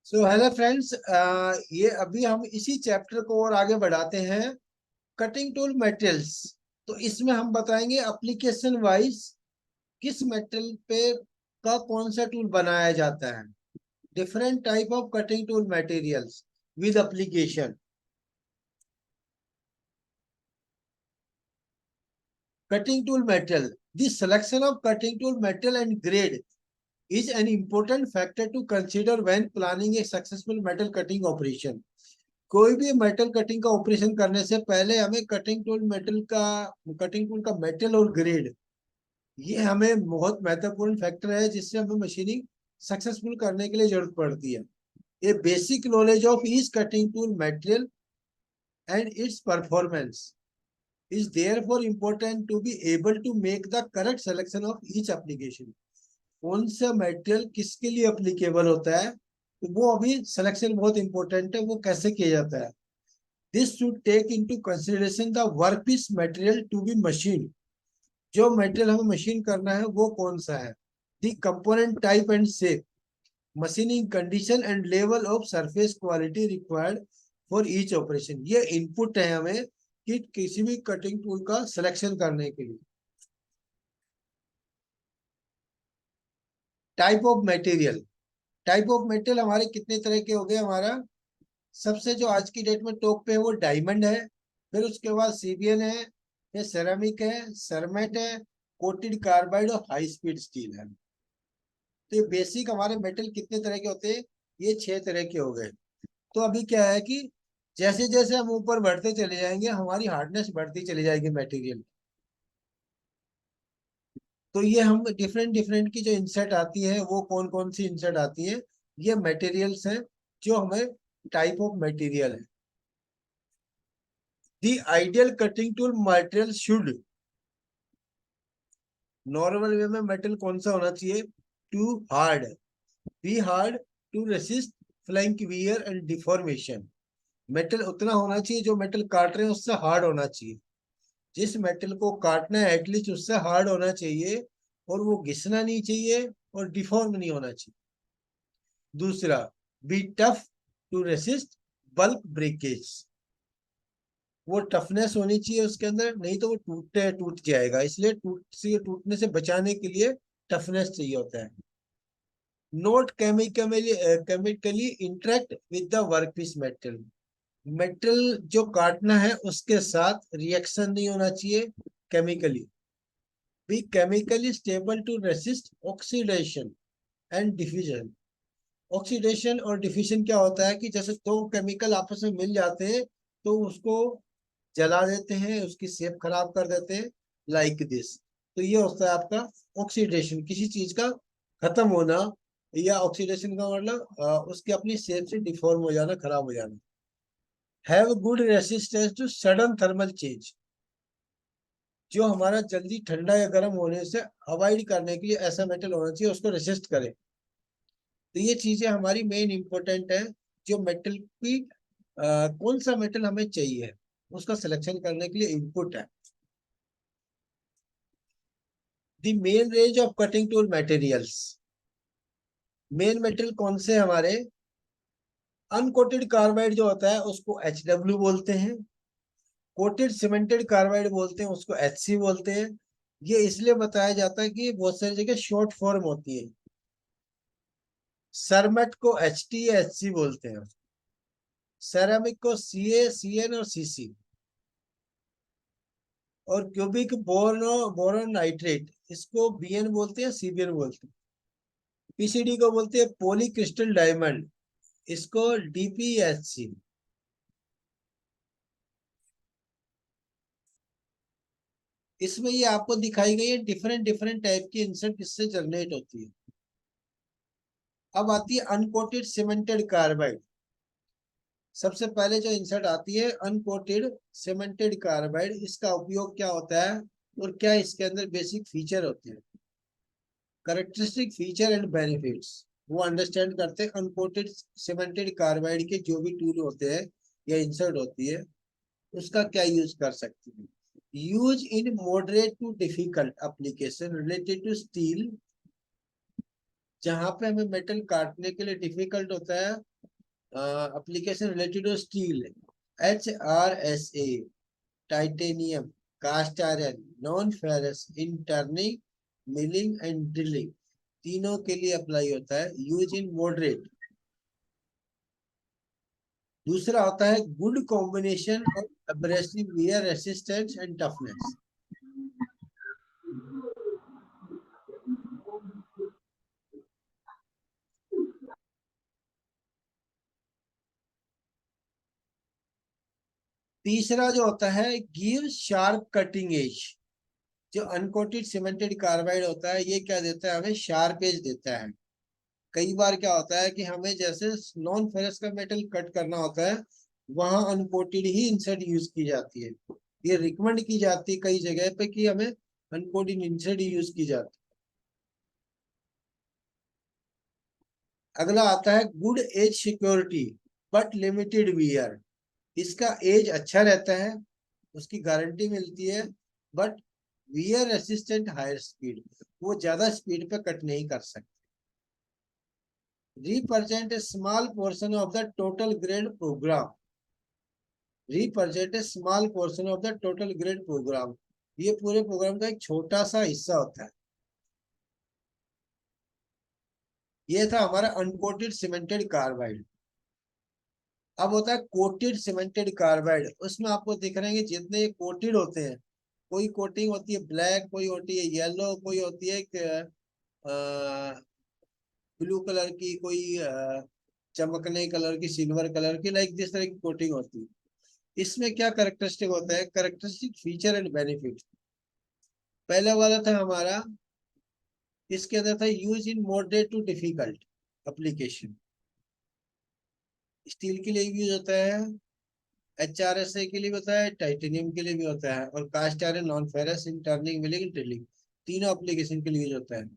So hello friends, ये अभी हम इसी चैप्टर को और आगे बढ़ाते हैं। Cutting tool materials. तो इसमें हम बताएंगे एप्लीकेशन वाइज किस मेटल पे का कौन सा टूल बनाया जाता है। Different type of cutting tool materials with application. Cutting tool metal. The selection of cutting tool metal and grade is an important factor to consider when planning a successful metal cutting operation. कोई भी metal cutting का operation करने से पहले हमें cutting tool का metal और grade, ये हमें बहुत महत्वपूर्ण फैक्टर है जिससे हमें मशीनिंग सक्सेसफुल करने के लिए जरूरत पड़ती है। A basic knowledge of each cutting tool material and its performance is therefore important to be able to make the correct selection of each application. कौन सा मटेरियल किसके लिए अप्लीकेबल होता है, तो वो अभी सिलेक्शन बहुत इंपॉर्टेंट है, वो कैसे किया जाता है। This should take into consideration the workpiece material to be machine. जो मटेरियल हमें मशीन करना है वो कौन सा है। The component type and shape, machining condition and level of surface quality required for each operation. ये इनपुट है हमें कि किसी भी कटिंग टूल का सिलेक्शन करने के लिए। Type of material. Type of material हमारे कितने तरह के हो गए। हमारा सबसे जो आज की डेट में टॉप पे है वो डायमंड है, फिर उसके बाद सीबीएन है, फिर सेरामिक है, सरमेट है, कोटेड कार्बाइड और हाई स्पीड स्टील है। तो ये बेसिक हमारे मेटल कितने तरह के होते हैं, ये 6 तरह के हो गए। तो अभी क्या है कि जैसे जैसे हम ऊपर बढ़ते चले जाएंगे हमारी हार्डनेस बढ़ती चली जाएगी मटेरियल। तो ये हम डिफरेंट डिफरेंट की जो इंसर्ट आती है वो कौन कौन सी इंसर्ट आती है, ये मटेरियल्स हैं जो हमें टाइप ऑफ मटेरियल है। The ideal cutting tool material should, normal way में मेटल कौन सा होना चाहिए, to hard, be hard, to resist flank wear and deformation. Metal उतना होना चाहिए, जो मेटल काट रहे हैं उससे हार्ड होना चाहिए। जिस मेटल को काटना है एटलीस्ट उससे हार्ड होना चाहिए, और वो घिसना नहीं चाहिए और डिफॉर्म नहीं होना चाहिए। दूसरा, be tough to resist bulk breakage. वो टफनेस होनी चाहिए उसके अंदर, नहीं तो वो टूट जाएगा, इसलिए टूटने से बचाने के लिए टफनेस चाहिए होता है। Not chemically interact with the workpiece metal. Metal जो काटना है उसके साथ रिएक्शन नहीं होना चाहिए chemically. Be chemically stable to resist oxidation and diffusion. Oxidation और डिफ्यूजन क्या होता है कि जैसे दो केमिकल आपस में मिल जाते हैं तो उसको जला देते हैं, उसकी शेप खराब कर देते हैं, लाइक दिस। तो ये होता है आपका ऑक्सीडेशन, किसी चीज का खत्म होना, या ऑक्सीडेशन का मतलब उसकी अपनी शेप से डिफॉर्म हो जाना, खराब हो जाना। Have good resistance to sudden thermal change. जो हमारा जल्दी ठंडा या गर्म होने से अवॉइड करने के लिए ऐसा मेटल होना चाहिए उसको रेसिस्ट करे। तो ये चीजें हमारी मेन इंपॉर्टेंट है, जो मेटल की कौन सा मेटल हमें चाहिए उसका सिलेक्शन करने के लिए इनपुट है। The main range of cutting tool materials. Main metal कौन से हमारे, अनकोटेड कार्बाइड जो होता है उसको HW बोलते हैं, कोटेड सीमेंटेड कार्बाइड बोलते हैं उसको HC बोलते हैं। ये इसलिए बताया जाता है कि बहुत सारी जगह शॉर्ट फॉर्म होती है। सरमेट को HT या HC बोलते हैं, सेरामिक को CA, CN और CC, और क्यूबिक बोरोन नाइट्रेट इसको BN बोलते हैं, CBN बोलते हैं। PCD को बोलते हैं पॉली क्रिस्टल डायमंड, इसको DPHC। इसमें ये आपको दिखाई गई है डिफरेंट डिफरेंट टाइप की इंसर्ट किससे जनरेट होती है। अब आती है अनकोटेड सीमेंटेड कार्बाइड। सबसे पहले जो इंसर्ट आती है अनकोटेड सीमेंटेड कार्बाइड, इसका उपयोग क्या होता है और क्या इसके अंदर बेसिक फीचर होते हैं। करेक्टरिस्टिक फीचर एंड बेनिफिट्स वो अंडरस्टैंड करते हैं। अनकोटेड सीमेंटेड कार्बाइड के जो भी टूल होते हैं या इंसर्ट होती है उसका क्या यूज कर सकते हैं। Use in moderate to difficult application related to steel, जहां पे हमें मेटल काटने के लिए डिफिकल्ट होता है application related to steel, HRSA, titanium, cast iron, non ferrous in turning, milling and drilling, तीनों के लिए अप्लाई होता है. Use in moderate. दूसरा होता है good combination of abrasive wear resistance and toughness. तीसरा जो होता है गिव शार्प कटिंग एज. जो अनकोटेड सीमेंटेड कार्बाइड होता है ये क्या देता है, हमें शार्प एज देता है. कई बार क्या होता है कि हमें जैसे नॉन फेरस का मेटल कट करना होता है वहां अनकोटेड ही इंसर्ट यूज की जाती है. ये रिकमेंड की जाती है कई जगह पे कि हमें अनकोटेड इंसर्ट यूज की जाती है. अगला आता है good edge security but limited wear. इसका एज अच्छा रहता है, उसकी गारंटी मिलती है, but wear resistant higher speed, वो ज्यादा स्पीड पे कट नहीं कर सकते. represent a small portion of the total grade program. Represent a small portion of the total grade program. ये पूरे प्रोग्राम का एक छोटा सा हिस्सा होता है. ये था हमारा अनकोटेड सीमेंटेड कार्बाइड. अब होता है कोटेड सीमेंटेड कार्बाइड. उसमें आपको दिख रहे हैं कि जितने ये कोटेड होते हैं, कोई कोटिंग होती है ब्लैक, कोई होती है येलो, कोई होती है ब्लू कलर की, कोई चमकने कलर की, सिल्वर कलर की, लाइक दिस तरह की कोटिंग होती है. इसमें क्या करेक्टरिस्टिक होता है, करेक्टरिस्टिक फीचर एंड बेनिफिट. पहला वाला था हमारा, इसके अंदर था use in moderate to difficult application. Steel के लिए भी यूज होता है, HRSA के लिए भी होता है, टाइटेनियम के लिए भी होता है, और cast iron, non ferrous in turning, milling, drilling, तीनों एप्लीकेशन के लिए यूज होता है.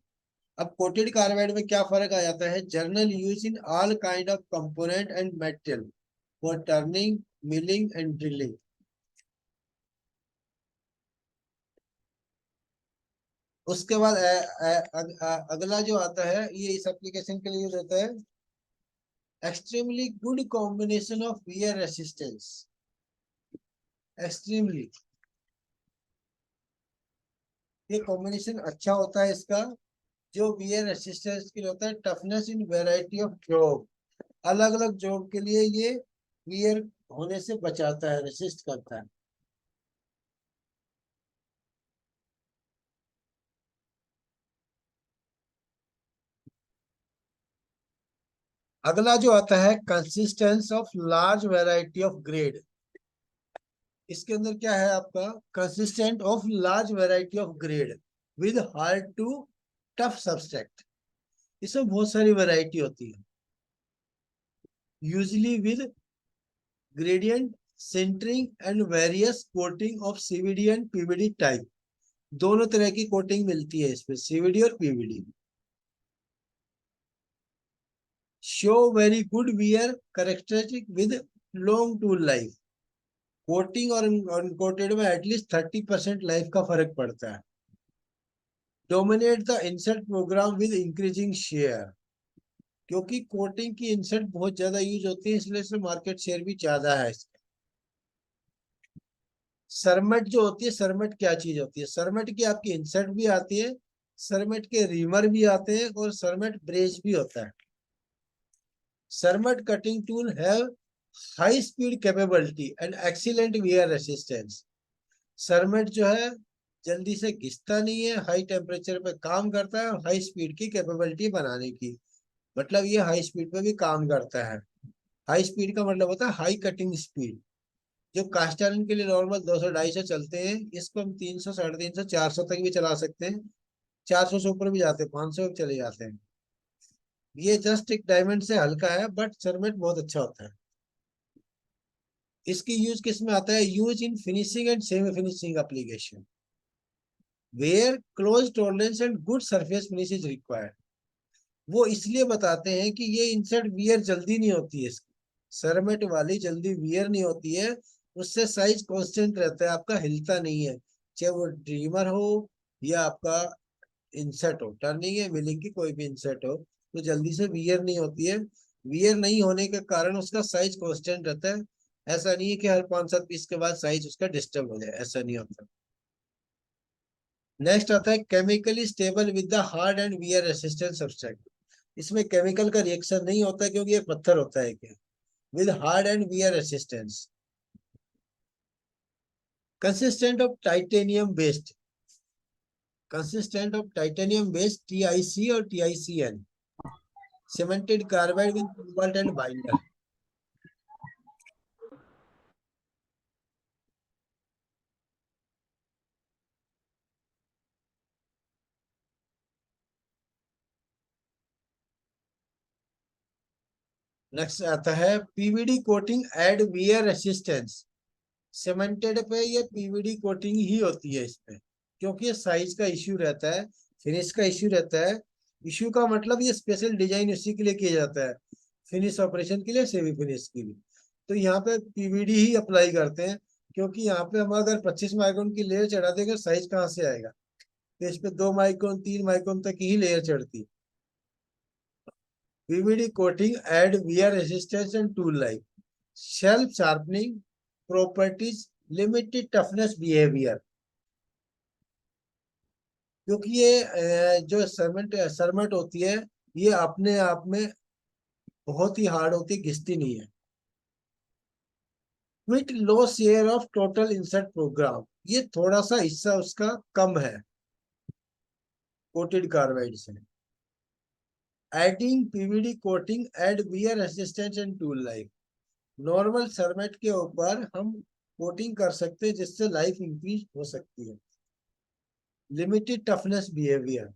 अब कोटेड कार्बाइड में क्या फर्क आ जाता है, general use in all kind of component and metal for turning, milling and drilling. उसके बाद अगला जो आता है ये इस एप्लीकेशन के लिए यूज होता है extremely good combination of wear resistance. Extremely, ये कॉम्बिनेशन अच्छा होता है इसका. जो वियर रेसिस्टेंस के लिए होता है toughness in variety of job. अलग अलग जॉब के लिए ये वियर होने से बचाता है, रेसिस्ट करता है. अगला जो आता है consistence of large variety of grade. इसके अंदर क्या है आपका, consistent of large variety of grade with hard to tough substrate. इसमें बहुत सारी वैरायटी होती है, usually with gradient, sintering and various coating of CVD and PVD type. दोनों तरह की कोटिंग मिलती है इसमें, सीवीडी और PVD. Show very good wear characteristic with long tool life. Coating और अनकोटेड में एटलीस्ट 30% लाइफ का फर्क पड़ता है. Dominate the insert program with increasing share. क्योंकि कोटिंग की इंसर्ट बहुत ज्यादा यूज होती है, इसलिए इसमें मार्केट शेयर भी ज्यादा है. सरमेट जो होती है, सरमेट क्या चीज होती है, सरमेट की आपकी इंसर्ट भी आती है, सरमेट के रीमर भी आते हैं, और सरमेट ब्रेज भी होता है. Cermet cutting tool have high speed capability and excellent wear resistance. Cermet जो है जल्दी से घिसता नहीं है, हाई टेम्परेचर पे काम करता है, और हाई स्पीड की कैपेबिलिटी बनाने की, मतलब ये हाई स्पीड पे भी काम करता है. हाई स्पीड का मतलब होता है हाई कटिंग स्पीड. जो कास्ट आयरन के लिए नॉर्मल 200-250 चलते हैं, इसको हम 300, 350, 400 तक भी चला सकते हैं. 400 से ऊपर भी जाते हैं, 500 भी चले जाते हैं. ये जस्ट एक डायमंड से हल्का है, बट सरमेट बहुत अच्छा होता है. इसकी यूज किस में आता है, use in finishing and semi finishing application where close tolerance and good surface finish is required. वो इसलिए बताते हैं कि ये इंसर्ट वियर जल्दी नहीं होती है इसकी, सरमेट वाली जल्दी वियर नहीं होती है. उससे साइज कांस्टेंट रहता है, आपका हिलता नहीं है, चाहे वो ड्रीमर हो या आपका इंसर्ट हो, टर्निंग या मिलिंग की कोई भी इंसर्ट हो, तो जल्दी से वियर नहीं होती है. वियर नहीं होने के कारण उसका साइज कांस्टेंट रहता है। ऐसा नहीं है कि हर 5-7 पीस के बाद साइज उसका डिस्टर्ब हो जाए, ऐसा नहीं होता। नेक्स्ट आता है chemically stable with the hard and wear resistant substrate. इसमें केमिकल का रिएक्शन नहीं होता क्योंकि ये पत्थर होता है क्या, with hard and wear resistance. Consistent of titanium based, consistent of titanium based TIC or TICN, cemented carbide with cobalt and binder. Next आता है PVD coating add wear resistance. Cemented पे ये पीवीडी कोटिंग ही होती है इसमें, क्योंकि ये size का इश्यू रहता है, फिनिश का इश्यू रहता है। इश्यू का मतलब ये स्पेशल डिजाइन इसी के लिए किया जाता है, फिनिश ऑपरेशन के लिए, सेमी फिनिश के लिए। तो यहाँ पे पीवीडी ही अप्लाई करते हैं, क्योंकि यहाँ पे हम अगर 25 माइक्रोन की लेयर चढ़ा देंगे साइज कहाँ से आएगा। तो इस पे 2 माइक्रोन 3 माइक्रोन तक ही लेयर चढ़ती। PVD coating add wear resistance and tool life, shelf sharpening properties, limited toughness behaviour. क्योंकि ये जो सरमेंट सरमट होती है, ये अपने आप में बहुत ही हार्ड होती है, घिसती नहीं है। With low share of total insert program, ये थोड़ा सा हिस्सा उसका कम है कोटेड कार्बाइड से। Adding PVD coating add wear resistance and tool life, normal cermet के ऊपर हम कोटिंग कर सकते हैं जिससे लाइफ इंक्रीज हो सकती है। Limited toughness behaviour,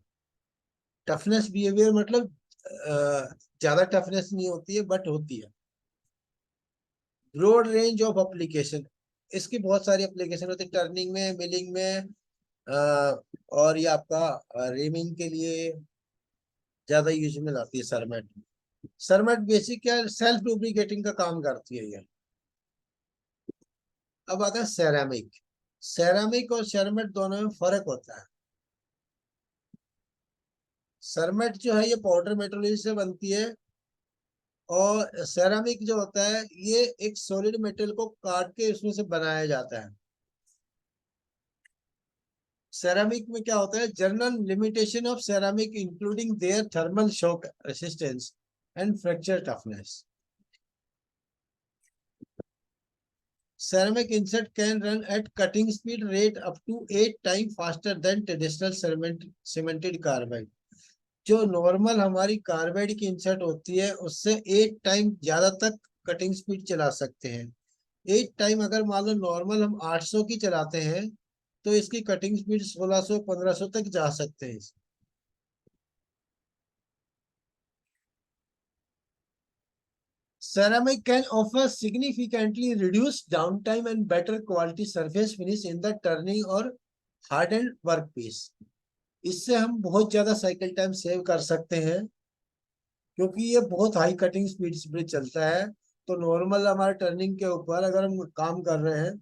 toughness behaviour मतलब ज्यादा टफनेस नहीं होती है बट होती है। ब्रॉड रेंज ऑफ एप्लीकेशन, इसकी बहुत सारी एप्लीकेशन होती है, टर्निंग में, मिलिंग में, और ये आपका रेमिंग के लिए ज्यादा यूज में आती है सरमेट। सरमेट बेसिक क्या, सेल्फ लुब्रिकेटिंग का काम करती है ये। अब आता है सेरामिक। सेरामिक और सरमेट दोनों में फर्क होता है। सरमेट जो है ये पाउडर मेटेरियल से बनती है, और सेरामिक जो होता है ये एक सॉलिड मेटल को काट के इसमें से बनाया जाता है। सेरामिक में क्या होता है, general limitation of ceramic including there thermal shock resistance and fracture toughness. Ceramic insert can run at cutting speed rate up to 8 times faster than traditional cemented carbide। जो नॉर्मल हमारी कार्बाइड की insert होती है उससे 8 time ज्यादा तक cutting speed चला सकते हैं। 8 टाइम अगर मान लो नॉर्मल हम 800 की चलाते हैं तो इसकी कटिंग स्पीड 1600-1500 तक जा सकते हैं। Ceramic can offer significantly reduced downtime and better quality surface finish in the turning or hardened workpiece। इससे हम बहुत ज्यादा साइकिल टाइम सेव कर सकते हैं, क्योंकि ये बहुत हाई कटिंग स्पीड पे चलता है। तो नॉर्मल हमारे टर्निंग के ऊपर अगर हम काम कर रहे हैं,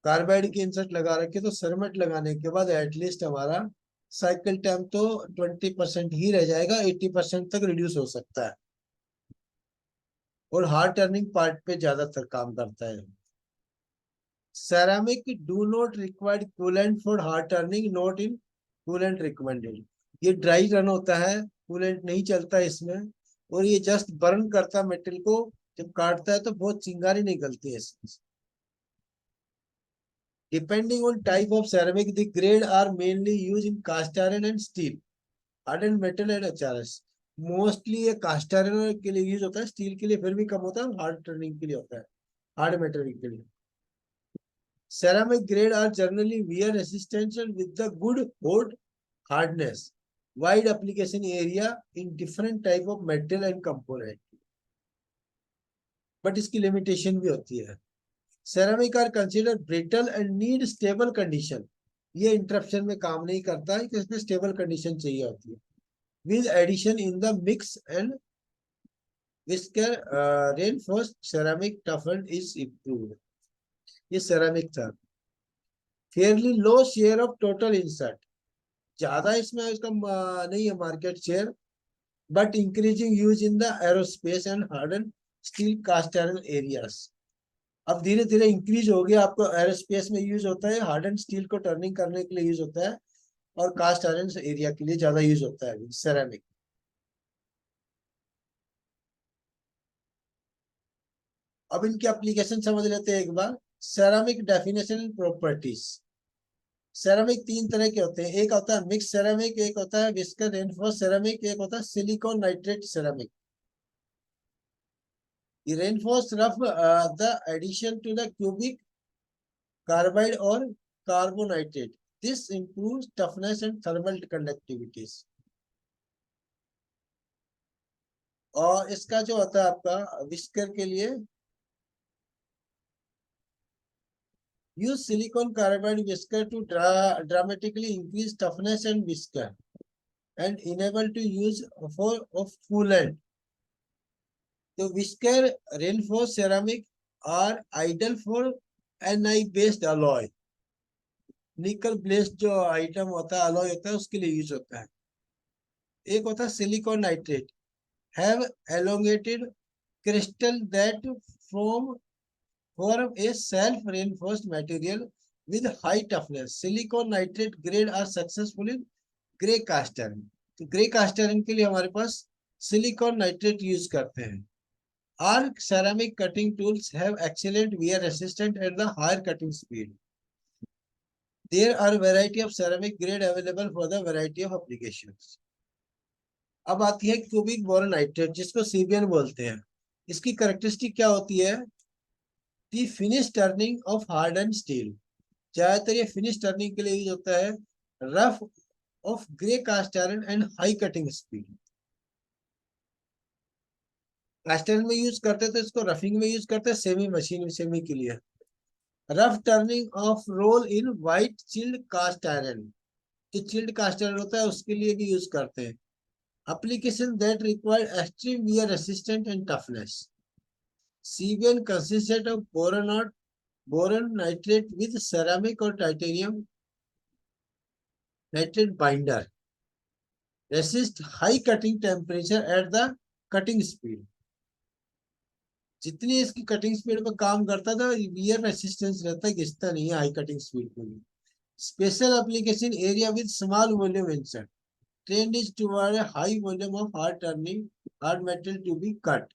कार्बाइड की इंसर्ट लगा रखे, तो सरमेट लगाने के बाद एटलीस्ट हमारा साइकिल टाइम तो 20% ही रह जाएगा, 80% तक रिड्यूस हो सकता है। और हार्ड टर्निंग पार्ट पे ज्यादातर काम करता है। Ceramic do not require coolant for hard turning, not in coolant recommended। ये ड्राई रन होता है, कूलेंट नहीं चलता इसमें, और ये जस्ट बर्न करता मेटल को, जब काटता है तो बहुत चिंगारी निकलती है इसमें। Depending on type of ceramic, the grade are mainly used in cast iron and steel, hardened metal and HRS। Mostly ये कास्ट आयरन के लिए यूज होता है, स्टील के लिए फिर भी कम होता है, हार्ड टर्निंग के लिए होता है, हार्ड मेटल के लिए। Ceramic grade are generally wear resistant and with the good hold hardness, wide application area in different type of metal and component। but इसकी limitation भी होती है। Ceramic are considered brittle and need stable condition। ये interruption में काम नहीं करता है, इसमें stable condition चाहिए होती है। with addition in the mix and whisker reinforced ceramic toughened is improved। ये ceramic था। fairly low share of total insert, ज्यादा इसमें इसका नहीं है market share, but increasing use in the aerospace and hardened steel cast iron areas. अब धीरे धीरे इंक्रीज हो गया, आपको एरोस्पेस में यूज होता है, हार्डन स्टील को टर्निंग करने के लिए यूज होता है, और कास्ट आयरन एरिया के लिए ज्यादा यूज होता है सेरामिक। अब इनकी एप्लीकेशन समझ लेते हैं एक बार। Ceramic definition and properties. Ceramic तीन तरह के होते हैं, एक होता है मिक्स सेरामिक, एक होता है विस्कर रेनफोर्स सेरामिक, एक होता है silicon nitrate ceramic. Reinforce rough the addition to the cubic carbide और carbonitrate, this improves toughness and thermal conductivities। और इसका जो होता है आपका विस्कर के लिए, use silicon carbide whisker to dramatically increase toughness and whisker and enable to use for of coolant। तो whisker reinforced ceramic are ideal for Ni based alloy। निकल बेस्ड जो आइटम होता है, अलॉय होता है, उसके लिए यूज होता है। एक होता है silicon nitrate, have elongated crystal that form a self-reinforced material with high toughness। Silicon nitrate grade are successful in grey cast iron. तो ग्रे कास्ट आयरन के लिए हमारे पास सिलिकॉन नाइट्रेट यूज करते हैं। Arc ceramic cutting tools have excellent wear resistant at the higher cutting speed. There are variety of ceramic grade available for the variety of applications. अब आती है cubic boron nitrate, जिसको CBN बोलते हैं। इसकी characteristic क्या होती है? The finish turning of harden steel. ज्यादातर ये फिनिश टर्निंग के लिए यूज होता है। Rough of grey cast iron and high cutting speed. Cast iron में यूज करते हैं तो इसको रफिंग में यूज करते हैं, सेमी मशीन सेमी के लिए। Rough turning of roll in white chilled cast iron, जो चिल्ड कास्ट आयरन होता है उसके लिए भी यूज करते हैं। Application that require extreme wear resistant and toughness. CBN consisted of boron nitrate with ceramic और titanium nitrate binder, resist high cutting temperature at the cutting speed. जितनी इसकी कटिंग स्पीड पर काम करता था, वियर रेसिस्टेंस रहता है, घिसता नहीं है हाई कटिंग स्पीड पे भी। Special application area with small volume insert. Trend is toward a high volume of hard metal to be cut.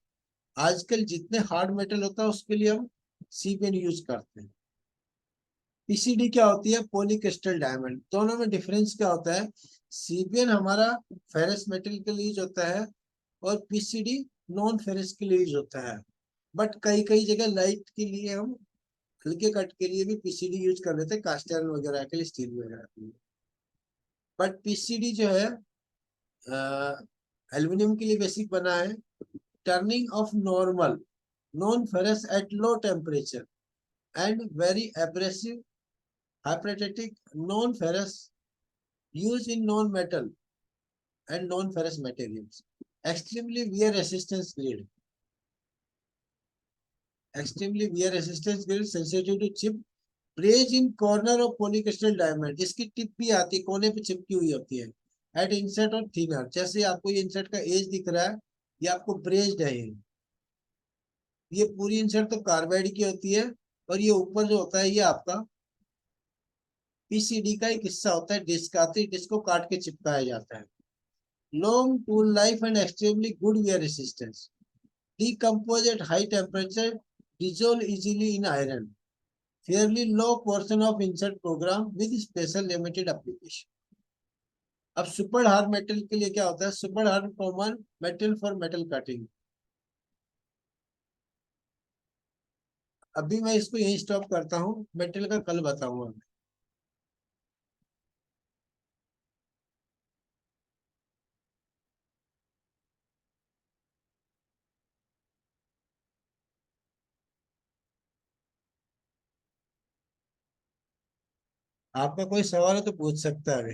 आजकल जितने हार्ड मेटल होता है उसके लिए हम सीबीएन यूज करते हैं। पीसीडी क्या होती है? Polycrystal diamond. दोनों में डिफरेंस क्या होता है? सीबीएन हमारा फेरस मेटल के लिए यूज होता है और पीसीडी नॉन फेरस के लिए यूज होता है। बट कई कई जगह लाइट के लिए हम हल्के कट के लिए भी पीसीडी यूज कर लेते हैं, कास्ट आयरन वगैरह के लिए, स्टील वगैरह के लिए। बट पीसीडी जो है एल्यूमिनियम के लिए बेसिक बना है। Turning of normal non ferrous at low temperature and very abrasive hypothetic non-ferrous used in non-metal and non-ferrous materials। extremely wear resistance grade, extremely wear resistance grade sensitive to chip braze in corner of polycrystal diamond. इसकी tip भी आती है, कोने पे चिपकी हुई होती है। एट इंसर्ट और थिनर, जैसे आपको ये इंसर्ट का एज दिख रहा है, ये आपको ब्रेज्ड है। ये पूरी इंसर्ट तो कार्बाइड की होती है, और ये ऊपर जो होता है ये आपका पीसीडी का एक हिस्सा होता है, डिस्क आती है, डिस्क को काट के चिपकाया जाता है। Long tool life and extremely good wear resistance. Decompose at high temperature, dissolve easily in iron। fairly low portion of insert program with special limited application। अब सुपर हार्ड मेटल के लिए क्या होता है? Super hard common metal for metal cutting. अभी मैं इसको यही स्टॉप करता हूँ, मेटल का कल बताऊंगा। आपका कोई सवाल है तो पूछ सकता है अभी।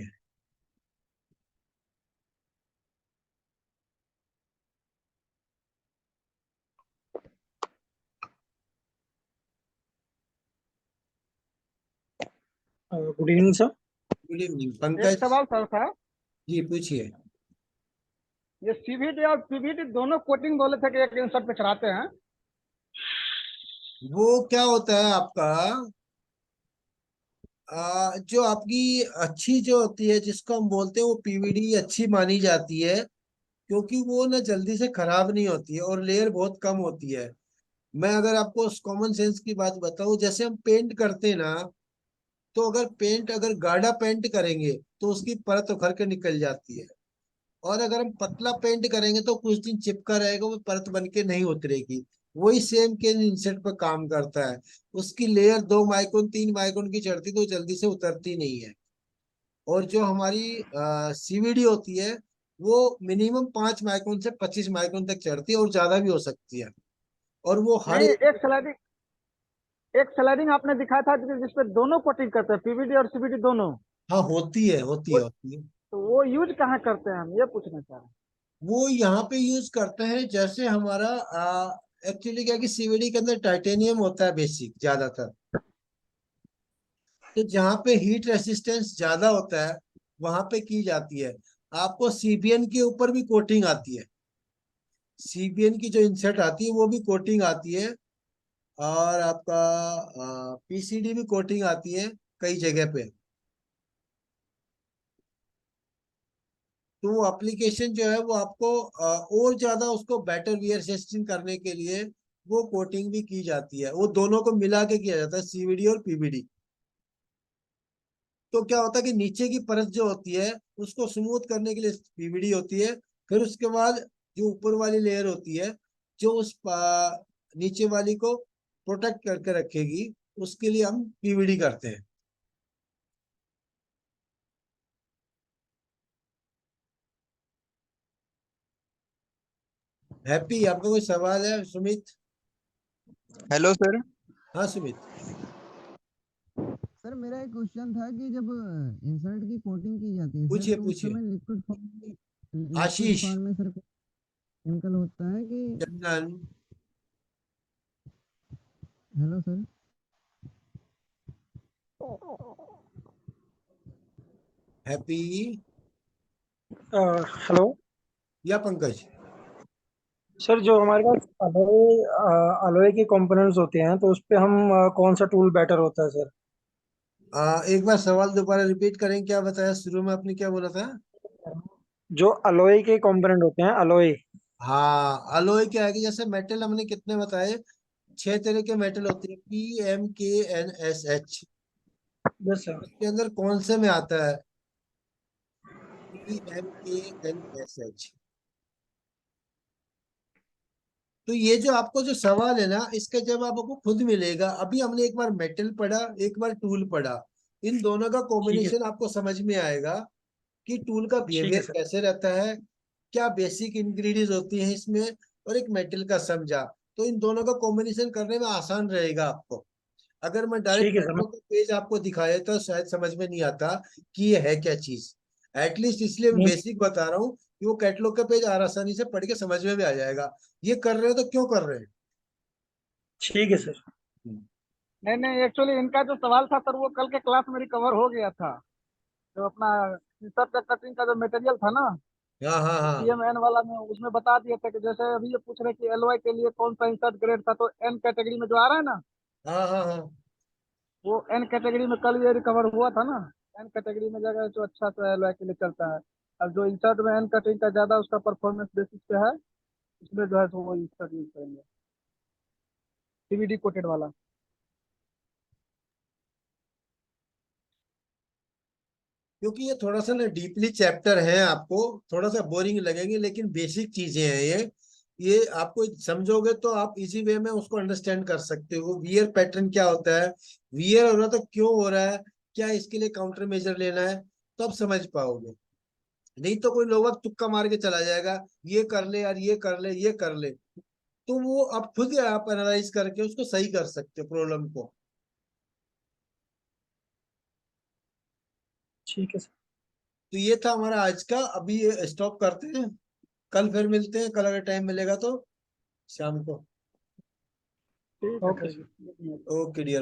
Good evening sir. Good evening एक पंकज सवाल सर था। जी, पूछिए। ये सीवीडी और पीवीडी दोनों कोटिंग बोले थे कि एक इंसर्ट पे चढ़ाते हैं। वो क्या होता है आपका, जो आपकी अच्छी जो होती है जिसको हम बोलते हैं वो पीवीडी अच्छी मानी जाती है, क्योंकि वो ना जल्दी से खराब नहीं होती है और लेयर बहुत कम होती है। मैं अगर आपको कॉमन सेंस की बात बताऊं, जैसे हम पेंट करते हैं ना, तो अगर गाढ़ा पेंट करेंगे तो उसकी परत उखड़ के निकल जाती है। और अगर हम पतला पेंट करेंगे तो कुछ दिन चिपका रहेगा, वो परत बन के नहीं उतरेगी। वही सेम केस इंसेट पर काम करता है। उसकी लेयर 2 माइक्रोन 3 माइक्रोन की चढ़ती तो जल्दी से उतरती नहीं है। और जो हमारी सीवीडी होती है वो मिनिमम 5 माइक्रोन से 25 माइक्रोन तक चढ़ती है, और ज्यादा भी हो सकती है। और वो हर नहीं, एक। एक स्लाइडिंग आपने दिखाया था जिसपे दोनों कोटिंग करते हैं, पीवीडी और सीवीडी दोनों। हाँ, होती है होती है वो होती है। तो वो यूज कहाँ करते हैं, हम ये पूछना चाह रहे हैं। वो यहाँ पे यूज करते हैं, जैसे हमारा एक्चुअली क्या है कि सीवीडी के अंदर टाइटेनियम होता है बेसिक ज्यादातर। तो जहाँ पे हीट रेसिस्टेंस ज्यादा होता है वहां पे की जाती है। आपको सीबीएन के ऊपर भी कोटिंग आती है। सीबीएन की जो इंसर्ट आती है वो भी कोटिंग आती है। और आपका पीसीडी भी कोटिंग आती है कई जगह पे। तो वो एप्लीकेशन जो है वो आपको और ज्यादा उसको बेटर वीयर टेस्टिंग करने के लिए वो कोटिंग भी की जाती है। वो दोनों को मिला के किया जाता है, सीवीडी और पीवीडी। तो क्या होता है कि नीचे की परत जो होती है उसको स्मूथ करने के लिए पीवीडी होती है। फिर उसके बाद जो ऊपर वाली लेयर होती है, जो नीचे वाली को प्रोटेक्ट करके रखेगी, उसके लिए हम पीवीडी करते हैं। हैप्पी, आपका कोई सवाल है सुमित? Hello sir. हाँ सुमित। सर मेरा एक क्वेश्चन था कि जब इंसर्ट की कोटिंग की जाती है सर, पूछिए तो उस पूछिए। समय लिक्विड आशीष। फॉर्म में सर केमिकल होता है कि। Chandan. Hello sir. Happy. Hello या पंकज। सर, जो हमारे पास अलॉय के कंपोनेंट्स होते हैं तो उस पे हम कौन सा टूल बेटर होता है सर? एक बार सवाल दोबारा रिपीट करें, क्या बताया शुरू में आपने, क्या बोला था? जो अलॉय के कंपोनेंट होते हैं, अलॉय। हाँ, अलॉय क्या है कि जैसे मेटल हमने कितने बताए, 6 तरह के मेटल होते हैं, PMKNSH। Yes sir. उसके अंदर कौन से में आता है? PMKNSH। तो ये जो आपको जो सवाल है ना, इसका जवाब आपको खुद मिलेगा। अभी हमने एक बार मेटल पढ़ा, एक बार टूल पढ़ा। इन दोनों का ठीक है। कॉम्बिनेशन आपको समझ में आएगा कि टूल का ठीक है बिहेवियर सर। कैसे रहता है, क्या बेसिक इंग्रेडिएंट्स होती हैं इसमें, और एक मेटल का समझा। तो इन दोनों का कॉम्बिनेशन करने में आसान रहेगा आपको। अगर मैं डायरेक्ट ठीक है सर। कैटलॉग का पेज आपको दिखाया तो शायद समझ में नहीं आता कि ये है क्या चीज। एटलीस्ट इसलिए मैं नहीं। बेसिक बता रहा हूँ कि वो कैटलॉग का पेज आसानी से पढ़ के समझ में भी आ जाएगा। ये कर रहे हो तो क्यों कर रहे हैं? ठीक है सर। हम्म। नहीं नहीं, एक्चुअली इनका जो सवाल था सर वो कल के क्लास में रिकवर हो गया था। जो अपना शीशम का कटिंग का जो मटेरियल था ना, हाँ हाँ हाँ सीएमएन वाला में उसमें बता दिए थे कि जैसे अभी ये पूछ रहे कि एलवाई के लिए कौन सा इंसर्ट ग्रेड था, तो एन कैटेगरी में जो आ रहा है ना, हाँ हाँ हाँ। वो एन कैटेगरी में कल ये रिकवर हुआ था ना। एन कैटेगरी में जगह जो अच्छा सा एलवाई के लिए चलता है। अब जो इंसर्ट में एन कटिंग का ज्यादा उसका परफॉर्मेंस बेसिस पे है, उसमें जो है तो वो इंसर्ट यूज करेंगे, सीवीडी कोटेड वाला। क्योंकि ये थोड़ा सा ना डीपली चैप्टर है, आपको थोड़ा सा बोरिंग लगेंगे, लेकिन बेसिक चीजें हैं ये आपको समझोगे तो आप इजी वे में उसको अंडरस्टैंड कर सकते हो। वियर पैटर्न क्या होता है, वियर हो रहा है तो क्यों हो रहा है, क्या इसके लिए काउंटर मेजर लेना है, तो आप समझ पाओगे। नहीं तो कोई लोग तुक्का मार के चला जाएगा, ये कर ले यार, ये कर ले, ये कर ले। तो वो आप खुद आप एनालाइज करके उसको सही कर सकते हो प्रॉब्लम को। ठीक है सर। तो ये था हमारा आज का, अभी स्टॉप करते हैं। कल फिर मिलते हैं, कल अगर टाइम मिलेगा तो शाम को। ठीक है ओके। सर। Okay dear.